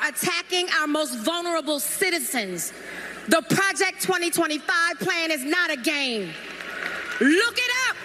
attacking our most vulnerable citizens. The Project 2025 plan is not a game. Look it up.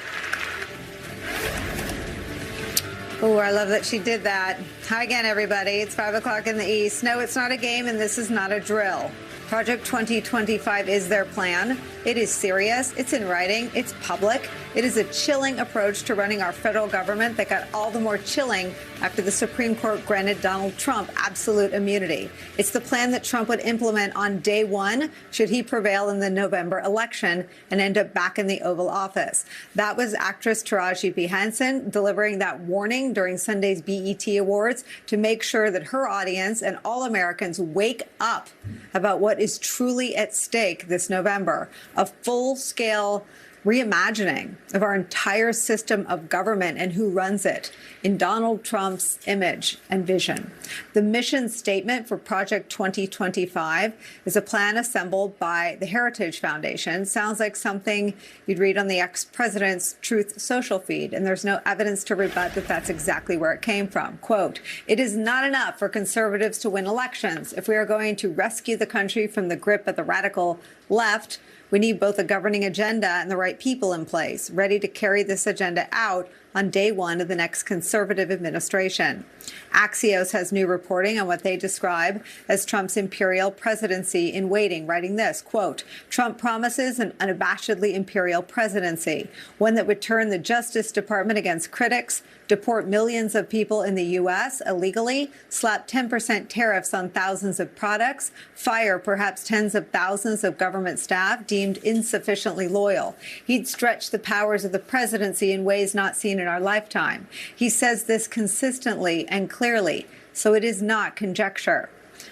Oh, I love that she did that. Hi again, everybody. It's 5 o'clock in the East. No, it's not a game, and this is not a drill. Project 2025 is their plan. It is serious. It's in writing. It's public. It is a chilling approach to running our federal government that got all the more chilling after the Supreme Court granted Donald Trump absolute immunity. It's the plan that Trump would implement on day one should he prevail in the November election and end up back in the Oval Office. That was actress Taraji P. Henson delivering that warning during Sunday's BET Awards to make sure that her audience and all Americans wake up about what is truly at stake this November. A full-scale reimagining of our entire system of government and who runs it in Donald Trump's image and vision. The mission statement for Project 2025 is a plan assembled by the Heritage Foundation. Sounds like something you'd read on the ex-president's Truth Social feed, and there's no evidence to rebut that that's exactly where it came from. Quote, "It is not enough for conservatives to win elections. If we are going to rescue the country from the grip of the radical left, we need both a governing agenda and the right people in place, ready to carry this agenda out on day one of the next conservative administration." Axios has new reporting on what they describe as Trump's imperial presidency in waiting, writing this, quote, "Trump promises an unabashedly imperial presidency, one that would turn the Justice Department against critics, deport millions of people in the U.S. illegally, slap 10% tariffs on thousands of products, fire perhaps tens of thousands of government staff deemed insufficiently loyal. He'd stretch the powers of the presidency in ways not seen in our lifetime. He says this consistently and clearly, so it is not conjecture."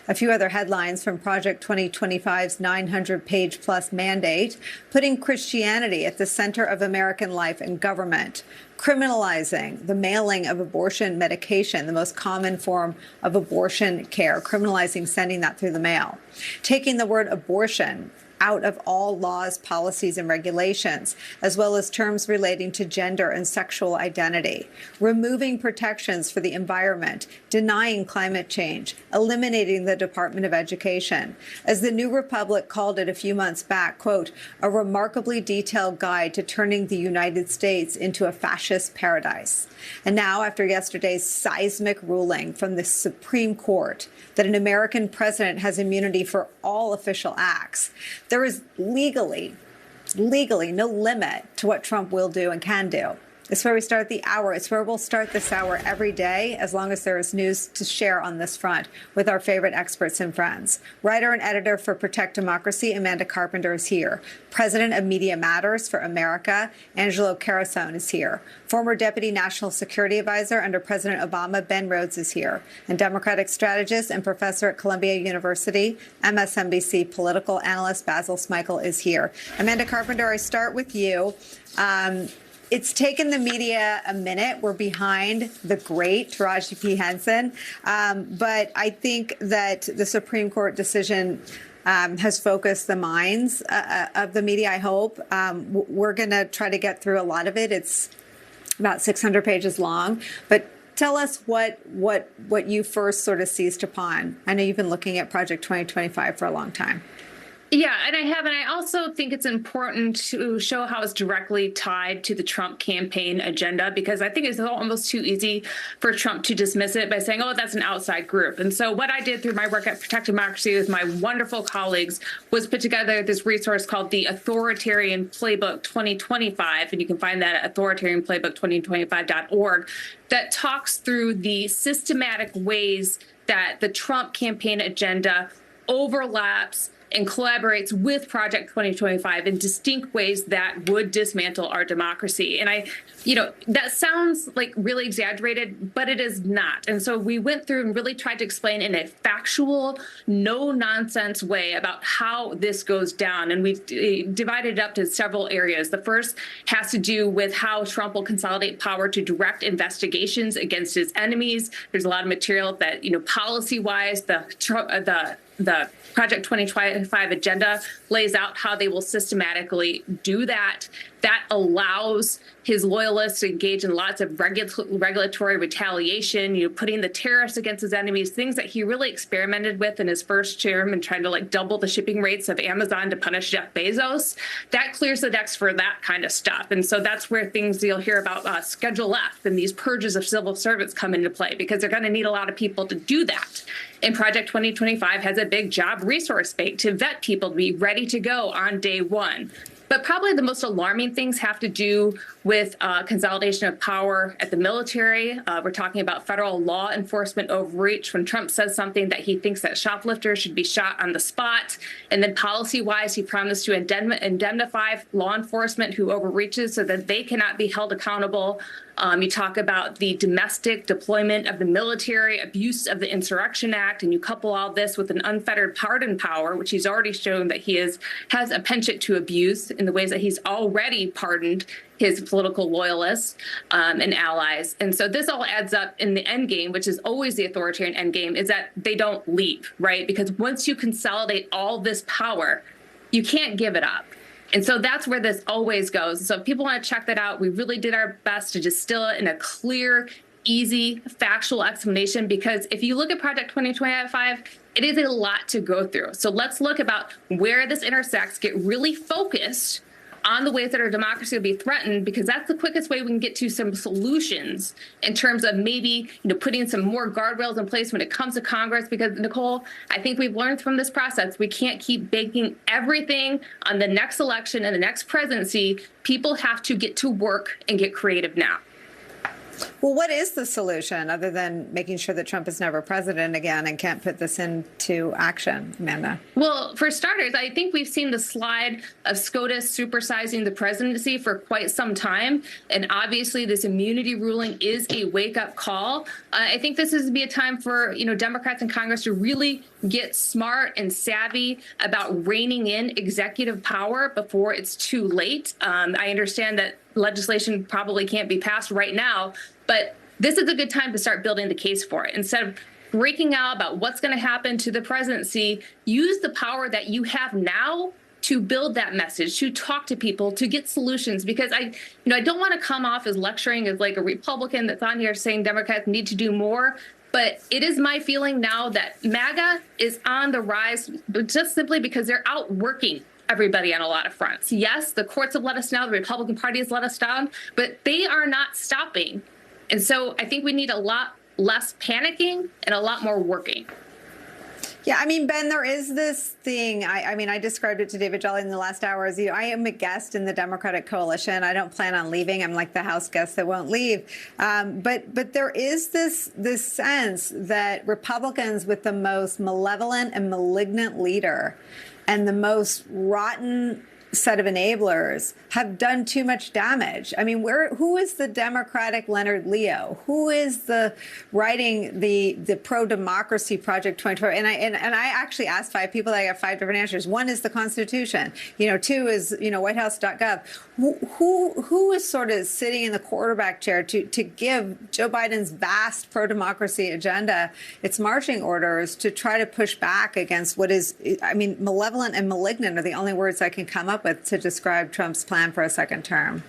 A few other headlines from Project 2025's 900-page-plus mandate, putting Christianity at the center of American life and government, criminalizing the mailing of abortion medication, the most common form of abortion care, criminalizing sending that through the mail, taking the word abortion out of all laws, policies, and regulations, as well as terms relating to gender and sexual identity, removing protections for the environment, denying climate change, eliminating the Department of Education. As the New Republic called it a few months back, quote, "a remarkably detailed guide to turning the United States into a fascist paradise." And now, after yesterday's seismic ruling from the Supreme Court that an American president has immunity for all official acts, there is legally no limit to what Trump will do and can do. It's where we start the hour. It's where we'll start this hour every day, as long as there is news to share on this front with our favorite experts and friends. Writer and editor for Protect Democracy, Amanda Carpenter, is here. President of Media Matters for America, Angelo Carasone, is here. Former Deputy National Security Advisor under President Obama, Ben Rhodes, is here. And Democratic strategist and professor at Columbia University, MSNBC political analyst Basil Smikle is here. Amanda Carpenter, I start with you. It's taken the media a minute. We're behind the great Taraji P. Henson. But I think that the Supreme Court decision has focused the minds of the media, I hope. We're going to try to get through a lot of it. It's about 600 pages long. But tell us what you first sort of seized upon. I know you've been looking at Project 2025 for a long time. Yeah, and I have. And I also think it's important to show how it's directly tied to the Trump campaign agenda, because I think it's almost too easy for Trump to dismiss it by saying, oh, that's an outside group. And so what I did through my work at Protect Democracy with my wonderful colleagues was put together this resource called the Authoritarian Playbook 2025. And you can find that at authoritarianplaybook2025.org, that talks through the systematic ways that the Trump campaign agenda overlaps and collaborates with Project 2025 in distinct ways that would dismantle our democracy. And that sounds like really exaggerated, but it is not. And so we went through and really tried to explain in a factual, no nonsense way about how this goes down. And we divided it up to several areas. The first has to do with how Trump will consolidate power to direct investigations against his enemies. There's a lot of material that, policy-wise, the Project 2025 agenda lays out how they will systematically do that. that allows his loyalists to engage in lots of regulatory retaliation, putting the tariffs against his enemies, things that he really experimented with in his first term and trying to double the shipping rates of Amazon to punish Jeff Bezos. That clears the decks for that kind of stuff. And so that's where things you'll hear about Schedule F and these purges of civil servants come into play, because they're going to need a lot of people to do that. And Project 2025 has a big job resource bank to vet people to be ready to go on day one. But probably the most alarming things have to do with consolidation of power at the military. We're talking about federal law enforcement overreach when Trump says something that he thinks that shoplifters should be shot on the spot. And then policy-wise, he promised to indemnify law enforcement who overreaches so that they cannot be held accountable. You talk about the domestic deployment of the military, abuse of the Insurrection Act, and you couple all this with an unfettered pardon power, which he's already shown that he has a penchant to abuse in the ways that he's already pardoned his political loyalists and allies. And so this all adds up in the end game, which is always the authoritarian end game, is that they don't leave, right? Because once you consolidate all this power, you can't give it up. And so that's where this always goes. So if people want to check that out, we really did our best to distill it in a clear, easy, factual explanation, because if you look at Project 2025, it is a lot to go through. So let's look about where this intersects, get really focused on the ways that our democracy will be threatened, because that's the quickest way we can get to some solutions in terms of maybe, putting some more guardrails in place when it comes to Congress. Because, Nicole, I think we've learned from this process, we can't keep banking everything on the next election and the next presidency. People have to get to work and get creative now. Well, what is the solution other than making sure that Trump is never president again and can't put this into action, Amanda? Well, for starters, I think we've seen the slide of SCOTUS supersizing the presidency for quite some time. And obviously, this immunity ruling is a wake-up call. I think this is to be a time for, Democrats in Congress to really get smart and savvy about reining in executive power before it's too late. I understand that legislation probably can't be passed right now, but this is a good time to start building the case for it. Instead of breaking out about what's going to happen to the presidency, use the power that you have now to build that message, to talk to people, to get solutions. Because I don't want to come off as lecturing as like a Republican that's on here saying Democrats need to do more. But it is my feeling now that MAGA is on the rise, but just simply because they're out working everybody on a lot of fronts. Yes, the courts have let us down, the Republican Party has let us down, but they are not stopping. And so I think we need a lot less panicking and a lot more working. Yeah, Ben, there is this thing. I described it to David Jolly in the last hour as, I am a guest in the Democratic coalition. I don't plan on leaving. I'm like the House guest that won't leave. But there is this sense that Republicans with the most malevolent and malignant leader and the most rotten set of enablers have done too much damage. Who is the Democratic Leonard Leo? Who is the writing the pro-democracy Project 2025? And I actually asked 5 people. I got 5 different answers. 1 is the Constitution. 2 is WhiteHouse.gov. Who is sort of sitting in the quarterback chair to give Joe Biden's vast pro-democracy agenda its marching orders to try to push back against what is, malevolent and malignant are the only words I can come up with to describe Trump's plan for a second term.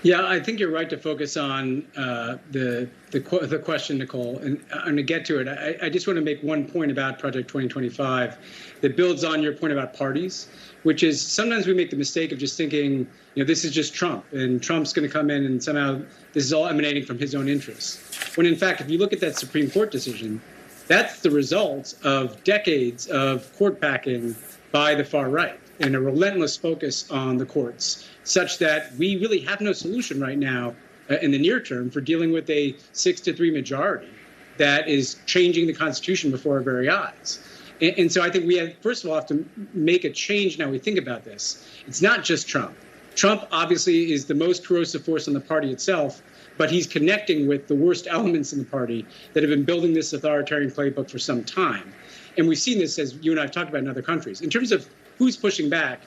Yeah, I think you're right to focus on the question, Nicole, and I'm going to get to it. I just want to make one point about Project 2025 that builds on your point about parties, which is sometimes we make the mistake of just thinking, this is just Trump, and Trump's going to come in and somehow this is all emanating from his own interests. When in fact, if you look at that Supreme Court decision, that's the result of decades of court packing by the far right and a relentless focus on the courts, such that we really have no solution right now in the near term for dealing with a 6-3 majority that is changing the Constitution before our very eyes. And so I think we have, first of all, have to make a change now we think about this. It's not just Trump. Trump obviously is the most corrosive force in the party itself, but he's connecting with the worst elements in the party that have been building this authoritarian playbook for some time. And we've seen this, as you and I have talked about, in other countries. In terms of who's pushing back,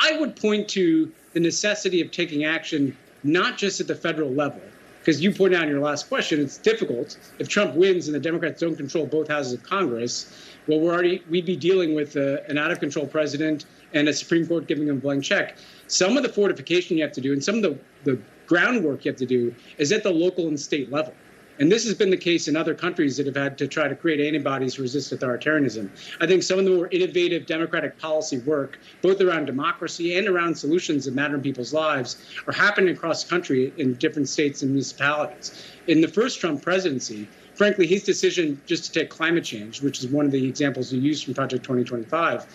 I would point to the necessity of taking action not just at the federal level, Because you pointed out in your last question, it's difficult. If Trump wins and the Democrats don't control both houses of Congress, well, we'd be dealing with an out-of-control president and a Supreme Court giving him a blank check. Some of the fortification you have to do and some of the groundwork you have to do is at the local and state level. And this has been the case in other countries that have had to try to create antibodies to resist authoritarianism. I think some of the more innovative democratic policy work, both around democracy and around solutions that matter in people's lives, are happening across the country in different states and municipalities. In the first Trump presidency, frankly, his decision just to take climate change, which is one of the examples you used from Project 2025,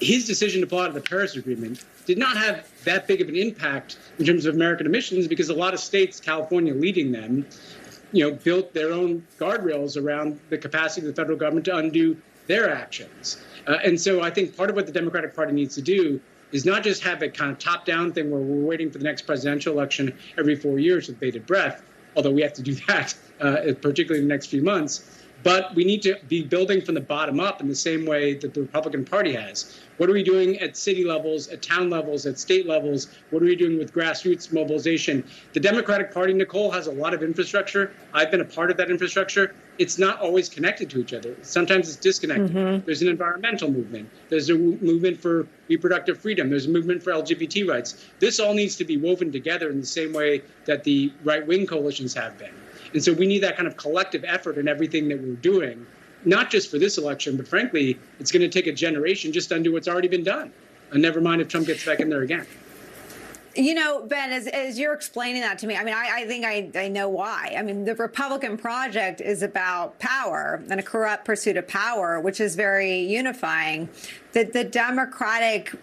his decision to pull out of the Paris Agreement did not have that big of an impact in terms of American emissions because a lot of states, California leading them, built their own guardrails around the capacity of the federal government to undo their actions. And so I think part of what the Democratic Party needs to do is not just have a kind of top-down thing where we're waiting for the next presidential election every 4 years with bated breath, although we have to do that, particularly in the next few months. But we need to be building from the bottom up in the same way that the Republican Party has. What are we doing at city levels, at town levels, at state levels? What are we doing with grassroots mobilization? The Democratic Party, Nicole, has a lot of infrastructure. I've been a part of that infrastructure. It's not always connected to each other. Sometimes it's disconnected. Mm-hmm. There's an environmental movement. There's a movement for reproductive freedom. There's a movement for LGBT rights. This all needs to be woven together in the same way that the right-wing coalitions have been. And so we need that kind of collective effort in everything that we're doing, not just for this election, but frankly, it's going to take a generation just to undo what's already been done. And never mind if Trump gets back in there again. Ben, as you're explaining that to me, I mean, I think I know why. I mean, the Republican project is about power and a corrupt pursuit of power, which is very unifying. The Democratic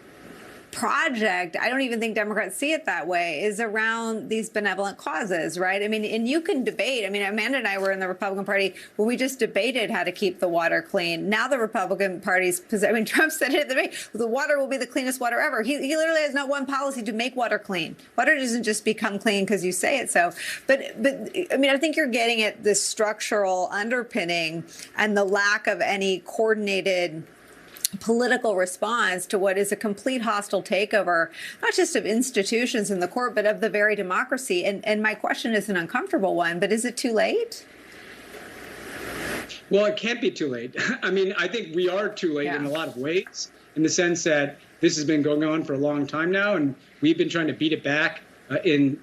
project, I don't even think Democrats see it that way, is around these benevolent causes, right? I mean, and you can debate. I mean, Amanda and I were in the Republican Party when we just debated how to keep the water clean. Now the Republican Party's, Trump said it at the beginning, the water will be the cleanest water ever. He literally has not one policy to make water clean. Water doesn't just become clean because you say it so. But I mean, I think you're getting at the structural underpinning and the lack of any coordinated political response to what is a complete hostile takeover, not just of institutions in the court, but of the very democracy. And my question is an uncomfortable one, but is it too late? Well, it can't be too late. I mean, I think we are too late in a lot of ways, in the sense that this has been going on for a long time now, and we've been trying to beat it back in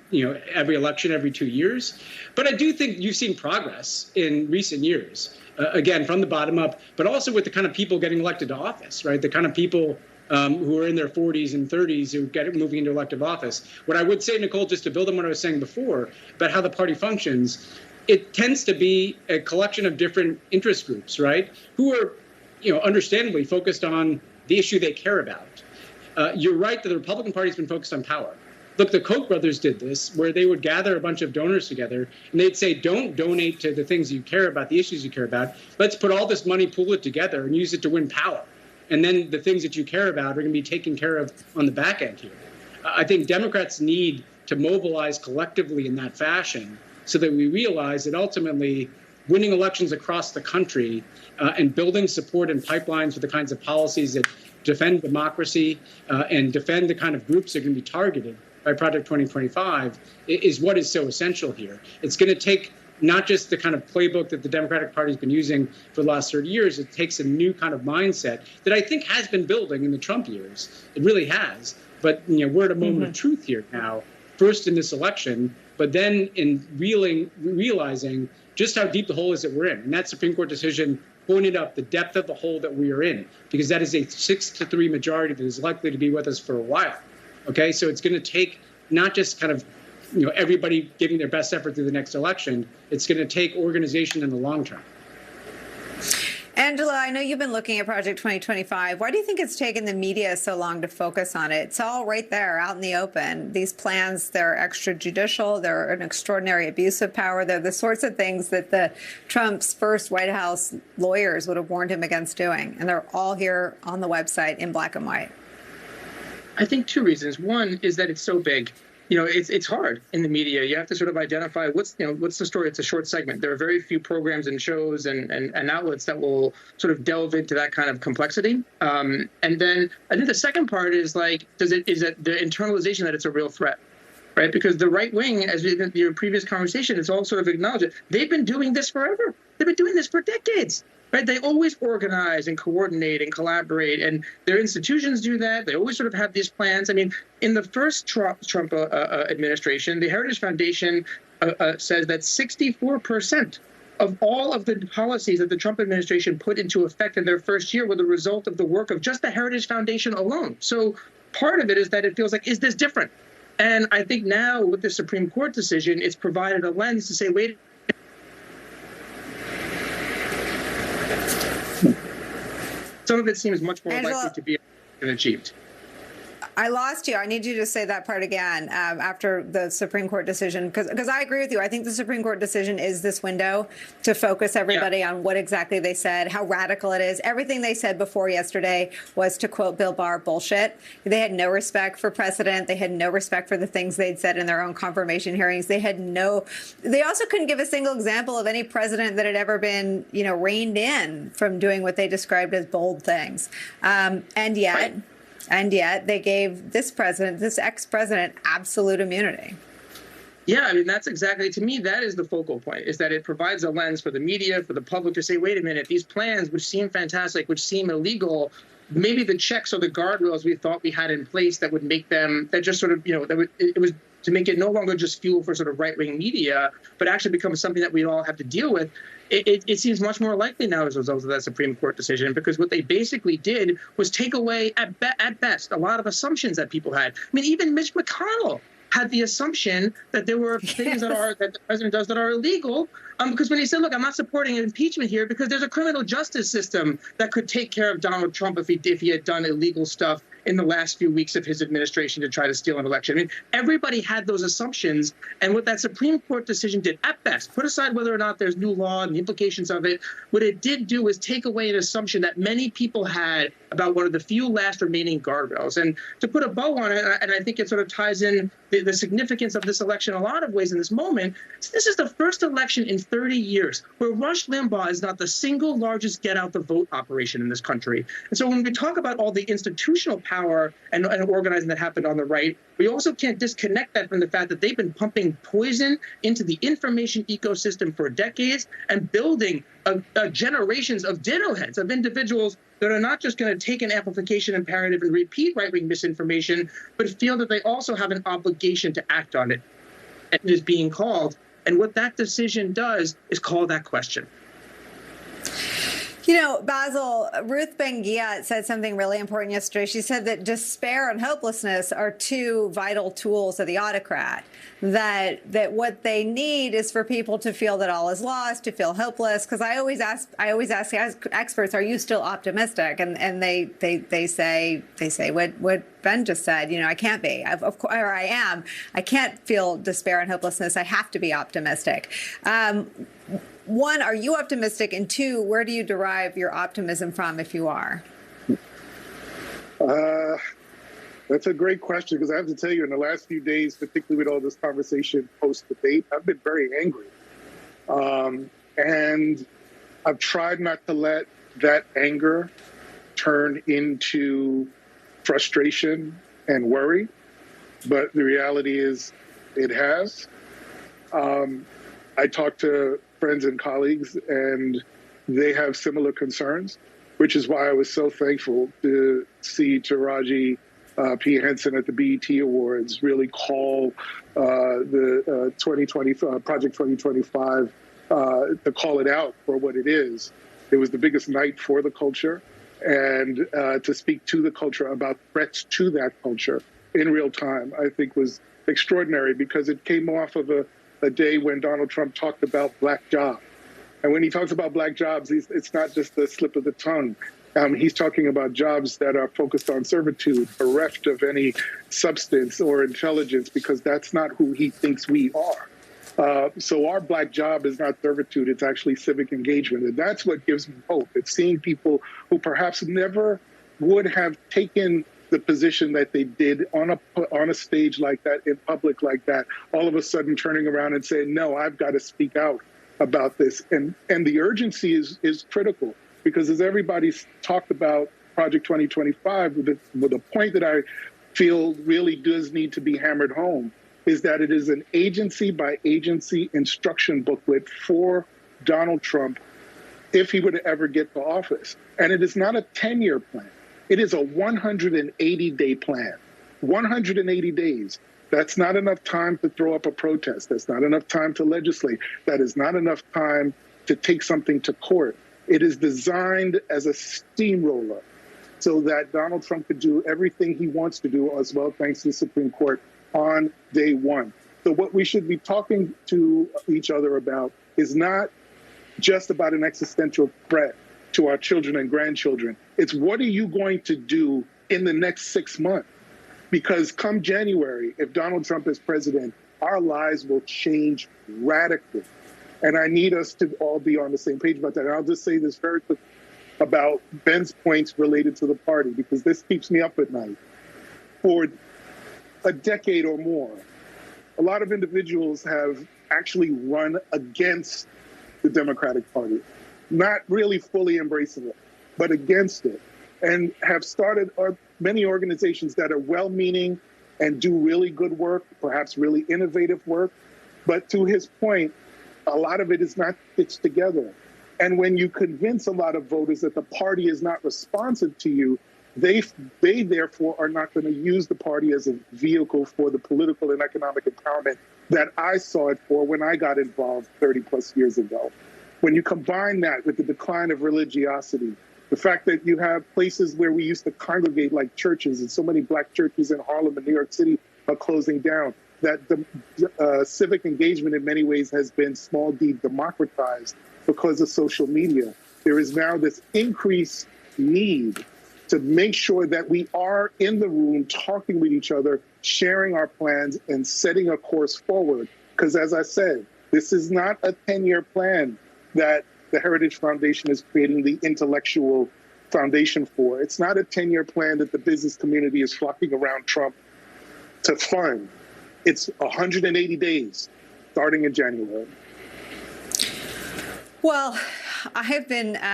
every election, every 2 years. But I do think you've seen progress in recent years. Again, from the bottom up, but also with the kind of people getting elected to office, right? The kind of people who are in their 40s and 30s who get moving into elective office. What I would say, Nicole, just to build on what I was saying before about how the party functions, it tends to be a collection of different interest groups, right? Who are, understandably focused on the issue they care about. You're right that the Republican Party has been focused on power. Look, the Koch brothers did this, where they would gather a bunch of donors together, and they'd say, don't donate to the things you care about, the issues you care about. Let's put all this money, pool it together, and use it to win power. And then the things that you care about are going to be taken care of on the back end here. I think Democrats need to mobilize collectively in that fashion so that we realize that ultimately winning elections across the country and building support and pipelines for the kinds of policies that defend democracy and defend the kind of groups that are going to be targeted by Project 2025 is what is so essential here. It's going to take not just the kind of playbook that the Democratic Party has been using for the last 30 years. It takes a new kind of mindset that I think has been building in the Trump years. It really has. But we're at a moment of truth here now, first in this election, but then in realizing just how deep the hole is that we're in. And that Supreme Court decision pointed up the depth of the hole that we are in, because that is a 6-3 majority that is likely to be with us for a while. Okay, so it's going to take not just kind of, everybody giving their best effort through the next election. It's going to take organization in the long term. Angela, I know you've been looking at Project 2025. Why do you think it's taken the media so long to focus on it? It's all right there, out in the open. These plans, they're extrajudicial. They're an extraordinary abuse of power. They're the sorts of things that the Trump's first White House lawyers would have warned him against doing. And they're all here on the website in black and white. I think two reasons. One is that it's so big. It's hard in the media. You have to sort of identify what's the story. It's a short segment. There are very few programs and shows and outlets that will sort of delve into that kind of complexity. And then I think the second part is is that the internalization that it's a real threat. right? Because the right wing, as in your previous conversation, it's all sort of acknowledged it. They've been doing this forever. They've been doing this for decades, right? They always organize and coordinate and collaborate, and their institutions do that. They always sort of have these plans. I mean, in the first Trump administration, the Heritage Foundation says that 64% of all of the policies that the Trump administration put into effect in their first year were the result of the work of just the Heritage Foundation alone. So part of it is that it feels like, is this different? And I think now with the Supreme Court decision, it's provided a lens to say, wait, some of it seems much more likely to be achieved. I lost you. I need you to say that part again after the Supreme Court decision, because I agree with you. I think the Supreme Court decision is this window to focus everybody on what exactly they said, how radical it is. Everything they said before yesterday was, to quote Bill Barr, bullshit. They had no respect for precedent. They had no respect for the things they'd said in their own confirmation hearings. They also couldn't give a single example of any president that had ever been, reined in from doing what they described as bold things. And yet they gave this ex-president, absolute immunity. Yeah, I mean, that's exactly, to me, that is the focal point, is that it provides a lens for the media, for the public to say, wait a minute, these plans, which seem fantastic, which seem illegal, maybe the checks or the guardrails we thought we had in place that would make them, that just sort of, it was to make it no longer just fuel for sort of right-wing media, but actually become something that we all have to deal with. It seems much more likely now as a result of that Supreme Court decision, because what they basically did was take away, at best, a lot of assumptions that people had. I mean, even Mitch McConnell had the assumption that there were things that the president does that are illegal, because when he said, look, I'm not supporting an impeachment here because there's a criminal justice system that could take care of Donald Trump if he had done illegal stuff in the last few weeks of his administration to try to steal an election. I mean, everybody had those assumptions. And what that Supreme Court decision did, at best, put aside whether or not there's new law and the implications of it, what it did do was take away an assumption that many people had about one of the few last remaining guardrails. And to put a bow on it, and I think it sort of ties in the significance of this election in a lot of ways in this moment, this is the first election in 30 years where Rush Limbaugh is not the single largest get-out-the-vote operation in this country. And so when we talk about all the institutional power and organizing that happened on the right, we also can't disconnect that from the fact that they've been pumping poison into the information ecosystem for decades and building generations of ditto heads, of individuals that are not just going to take an amplification imperative and repeat right-wing misinformation, but feel that they also have an obligation to act on it. And it is being called. And what that decision does is call that question. Basil, Ruth Ben-Ghiat said something really important yesterday. She said that despair and hopelessness are two vital tools of the autocrat, that what they need is for people to feel that all is lost, to feel hopeless. Because I always ask experts, are you still optimistic? And they say what Ben just said, I can't be, or I am. I can't feel despair and hopelessness. I have to be optimistic. One, are you optimistic? And two, where do you derive your optimism from if you are? That's a great question, because I have to tell you, in the last few days, particularly with all this conversation post-debate, I've been very angry. And I've tried not to let that anger turn into frustration and worry, but the reality is it has. I talk to friends and colleagues, and they have similar concerns, which is why I was so thankful to see Taraji P. Henson at the BET Awards really call the 2025 Project 2025 to call it out for what it is. It was the biggest night for the culture, and to speak to the culture about threats to that culture in real time, I think was extraordinary, because it came off of a day when Donald Trump talked about black jobs. And when he talks about black jobs, it's not just the slip of the tongue. He's talking about jobs that are focused on servitude, bereft of any substance or intelligence, because that's not who he thinks we are. So our black job is not servitude, it's actually civic engagement. And that's what gives me hope. It's seeing people who perhaps never would have taken the position that they did on a stage like that, in public like that, all of a sudden turning around and saying, no, I've got to speak out about this. And the urgency is critical, because as everybody's talked about Project 2025, with a point that I feel really does need to be hammered home, is that it is an agency by agency instruction booklet for Donald Trump if he were to ever get to office. And it is not a 10-year plan. It is a 180-day plan. 180 days. That's not enough time to throw up a protest. That's not enough time to legislate. That is not enough time to take something to court. It is designed as a steamroller so that Donald Trump could do everything he wants to do as well, thanks to the Supreme Court, on day one. So what we should be talking to each other about is not just about an existential threat to our children and grandchildren. It's what are you going to do in the next 6 months? Because come January, if Donald Trump is president, our lives will change radically. And I need us to all be on the same page about that. And I'll just say this very quick about Ben's points related to the party, because this keeps me up at night. For a decade or more, a lot of individuals have actually run against the Democratic Party, not really fully embracing it, but against it, and have started many organizations that are well-meaning and do really good work, perhaps really innovative work. But to his point, a lot of it is not stitched together. And when you convince a lot of voters that the party is not responsive to you, they therefore are not going to use the party as a vehicle for the political and economic empowerment that I saw it for when I got involved 30 plus years ago. When you combine that with the decline of religiosity, the fact that you have places where we used to congregate like churches, and so many black churches in Harlem and New York City are closing down, that the civic engagement in many ways has been small d democratized because of social media. There is now this increased need to make sure that we are in the room talking with each other, sharing our plans and setting a course forward. Because as I said, this is not a 10-year plan that the Heritage Foundation is creating the intellectual foundation for. It's not a 10-year plan that the business community is flocking around Trump to fund. It's 180 days starting in January. Well, I've been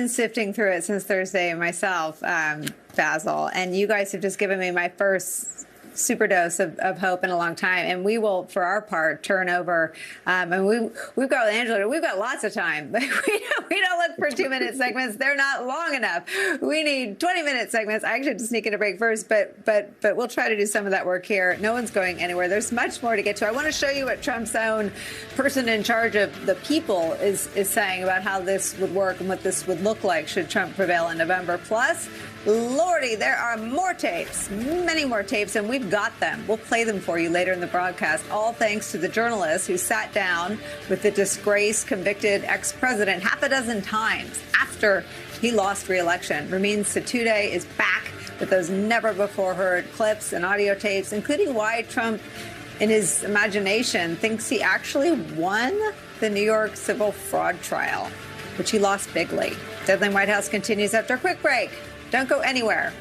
sifting through it since Thursday myself, Basil, and you guys have just given me my first super dose of hope in a long time. And we will, for our part, turn over. And we've got with Angela, we've got lots of time. But we don't look for 2-minute segments. They're not long enough. We need 20-minute segments. I actually have to sneak in a break first, but we'll try to do some of that work here. No one's going anywhere. There's much more to get to. I want to show you what Trump's own person in charge of the people is saying about how this would work and what this would look like should Trump prevail in November. Plus, Lordy, there are more tapes, many more tapes, and we've got them. We'll play them for you later in the broadcast, all thanks to the journalist who sat down with the disgraced, convicted ex-president half a dozen times after he lost re-election. Ramin Sotoudeh is back with those never-before-heard clips and audio tapes, including why Trump, in his imagination, thinks he actually won the New York civil fraud trial, which he lost bigly. Deadline White House continues after a quick break. Don't go anywhere.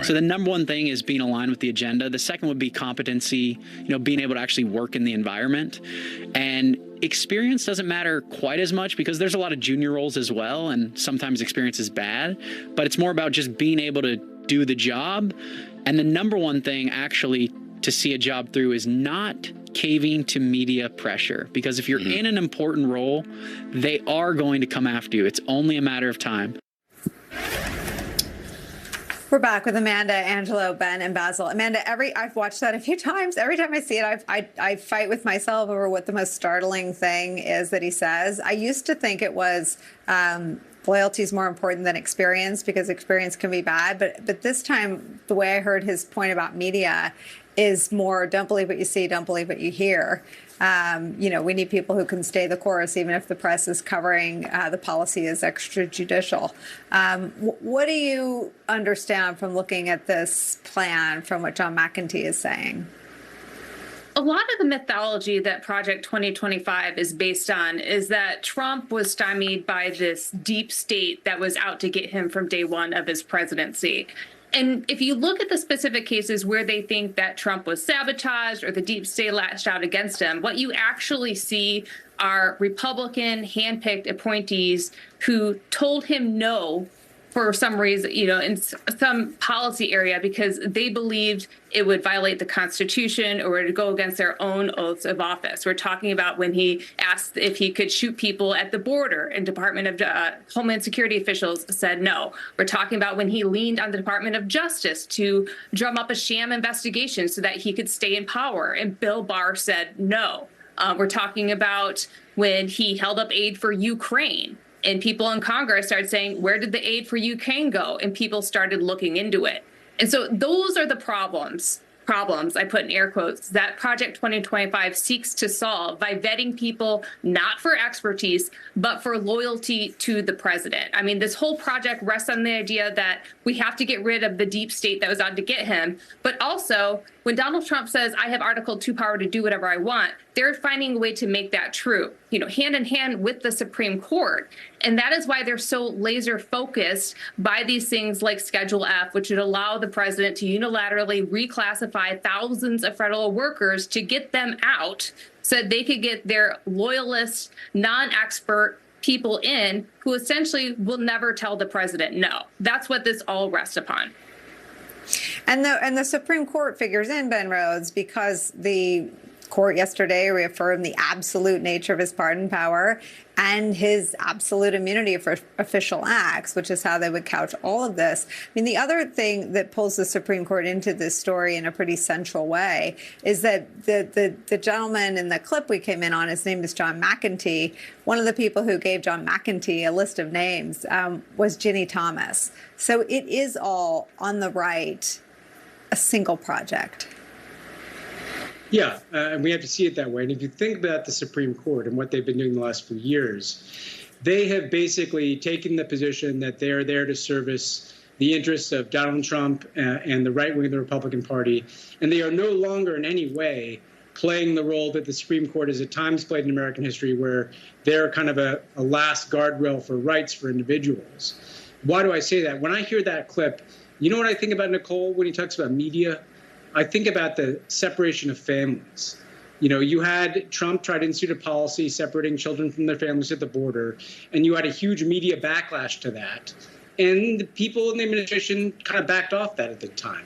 So the number one thing is being aligned with the agenda. The second would be competency, being able to actually work in the environment. And experience doesn't matter quite as much because there's a lot of junior roles as well, and sometimes experience is bad. But it's more about just being able to do the job. And the number one thing actually to see a job through is not caving to media pressure, because if you're in an important role, they are going to come after you. It's only a matter of time. We're back with Amanda, Angelo, Ben, and Basil. Amanda, I've watched that a few times. Every time I see it, I fight with myself over what the most startling thing is that he says. I used to think it was loyalty is more important than experience because experience can be bad. But this time, the way I heard his point about media is more, don't believe what you see, don't believe what you hear. We need people who can stay the course, even if the press is covering the policy as extrajudicial. What do you understand from looking at this plan from what John McEntee is saying? A lot of the mythology that Project 2025 is based on is that Trump was stymied by this deep state that was out to get him from day one of his presidency. And if you look at the specific cases where they think that Trump was sabotaged or the deep state lashed out against him, what you actually see are Republican handpicked appointees who told him no for some reason, in some policy area, because they believed it would violate the Constitution or it would go against their own oaths of office. We're talking about when he asked if he could shoot people at the border, and Department of Homeland Security officials said no. We're talking about when he leaned on the Department of Justice to drum up a sham investigation so that he could stay in power, and Bill Barr said no. We're talking about when he held up aid for Ukraine, and people in Congress started saying, where did the aid for Ukraine go? And people started looking into it. And so those are the problems, I put in air quotes, that Project 2025 seeks to solve by vetting people not for expertise, but for loyalty to the president. I mean, this whole project rests on the idea that we have to get rid of the deep state that was out to get him. But also, when Donald Trump says, I have Article 2 power to do whatever I want, they're finding a way to make that true, hand in hand with the Supreme Court. And that is why they're so laser focused by these things like Schedule F, which would allow the president to unilaterally reclassify thousands of federal workers to get them out so that they could get their loyalist, non-expert people in who essentially will never tell the president no. That's what this all rests upon. And the Supreme Court figures in, Ben Rhodes, because the court yesterday reaffirmed the absolute nature of his pardon power and his absolute immunity for official acts, which is how they would couch all of this. I mean, the other thing that pulls the Supreme Court into this story in a pretty central way is that the gentleman in the clip we came in on, his name is John McEntee. One of the people who gave John McEntee a list of names was Ginny Thomas. So it is all on the right, a single project. Yeah, and we have to see it that way. And if you think about the Supreme Court and what they've been doing the last few years, they have basically taken the position that they are there to service the interests of Donald Trump and the right wing of the Republican Party. And they are no longer in any way playing the role that the Supreme Court has at times played in American history, where they're kind of a last guardrail for rights for individuals. Why do I say that? When I hear that clip, you know what I think about Nicole when he talks about media? I think about the separation of families. You had Trump try to institute a policy separating children from their families at the border, and you had a huge media backlash to that. And the people in the administration kind of backed off that at the time.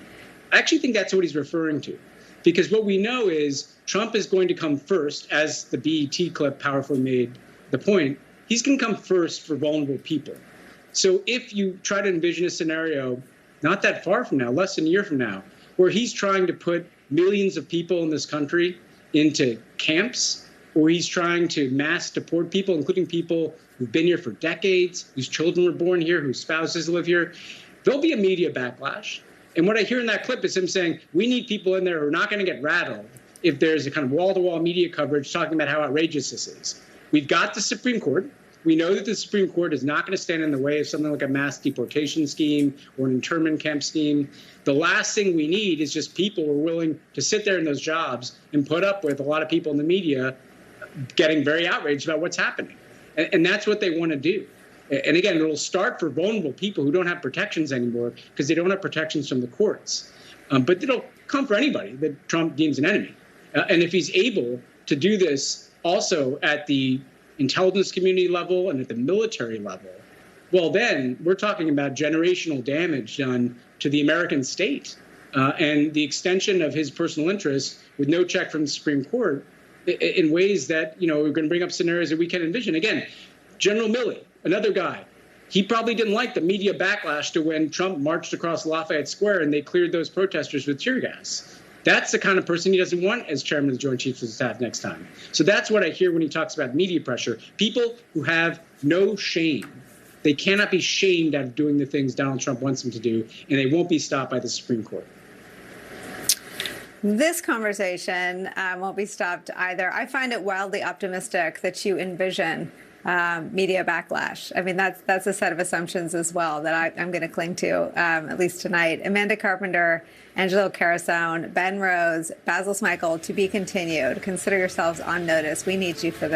I actually think that's what he's referring to, because what we know is Trump is going to come first, as the BET clip powerfully made the point. He's going to come first for vulnerable people. So if you try to envision a scenario not that far from now, less than a year from now, where he's trying to put millions of people in this country into camps, or he's trying to mass deport people, including people who've been here for decades, whose children were born here, whose spouses live here, there'll be a media backlash. And what I hear in that clip is him saying, we need people in there who are not going to get rattled if there's a kind of wall-to-wall media coverage talking about how outrageous this is. We've got the Supreme Court. We know that the Supreme Court is not going to stand in the way of something like a mass deportation scheme or an internment camp scheme. The last thing we need is just people who are willing to sit there in those jobs and put up with a lot of people in the media getting very outraged about what's happening. And that's what they want to do. And again, it'll start for vulnerable people who don't have protections anymore because they don't have protections from the courts. But it'll come for anybody that Trump deems an enemy. And if he's able to do this also at the intelligence community level and at the military level, well, then we're talking about generational damage done to the American state and the extension of his personal interests with no check from the Supreme Court in ways that, we're going to bring up scenarios that we can envision. Again, General Milley, another guy, he probably didn't like the media backlash to when Trump marched across Lafayette Square and they cleared those protesters with tear gas. That's the kind of person he doesn't want as chairman of the Joint Chiefs of Staff next time. So that's what I hear when he talks about media pressure. People who have no shame. They cannot be shamed out of doing the things Donald Trump wants them to do, and they won't be stopped by the Supreme Court. This conversation won't be stopped either. I find it wildly optimistic that you envision media backlash. I mean, that's a set of assumptions as well that I'm going to cling to, at least tonight. Amanda Carpenter, Angelo Carasone, Ben Rhodes, Basil Smikle, to be continued. Consider yourselves on notice. We need you for this.